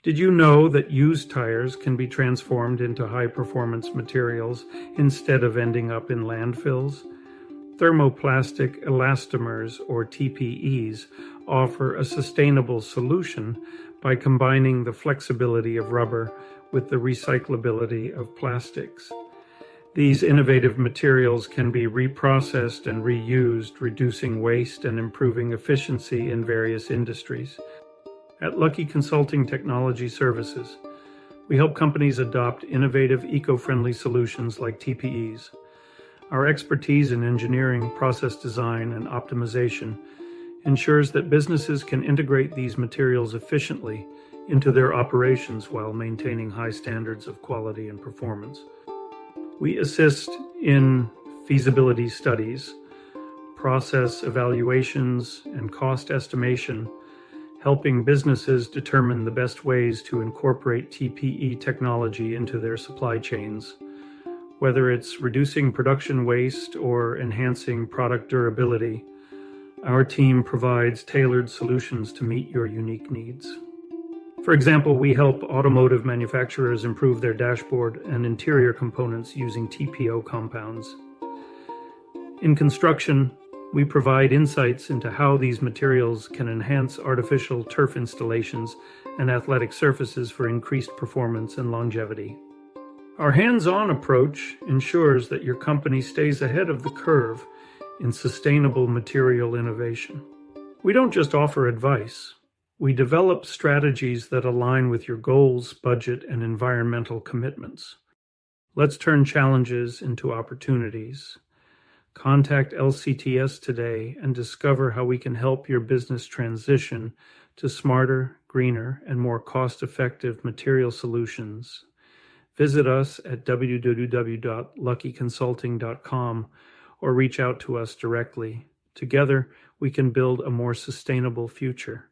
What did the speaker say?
Did you know that used tires can be transformed into high-performance materials instead of ending up in landfills? Thermoplastic Elastomers, or TPEs, offer a sustainable solution by combining the flexibility of rubber with the recyclability of plastics. These innovative materials can be reprocessed and reused, reducing waste and improving efficiency in various industries. At Lucke Consulting Technology Services, we help companies adopt innovative, eco-friendly solutions like TPEs. Our expertise in engineering, process design, and optimization ensures that businesses can integrate these materials efficiently into their operations while maintaining high standards of quality and performance. We assist in feasibility studies, process evaluations, and cost estimation, helping businesses determine the best ways to incorporate TPE technology into their supply chains. Whether it's reducing production waste or enhancing product durability, our team provides tailored solutions to meet your unique needs. For example, we help automotive manufacturers improve their dashboard and interior components using TPO compounds. In construction, we provide insights into how these materials can enhance artificial turf installations and athletic surfaces for increased performance and longevity. Our hands-on approach ensures that your company stays ahead of the curve in sustainable material innovation. We don't just offer advice. We develop strategies that align with your goals, budget, and environmental commitments. Let's turn challenges into opportunities. Contact LCTS today and discover how we can help your business transition to smarter, greener, and more cost-effective material solutions. Visit us at www.luckeconsulting.com or reach out to us directly. Together, we can build a more sustainable future.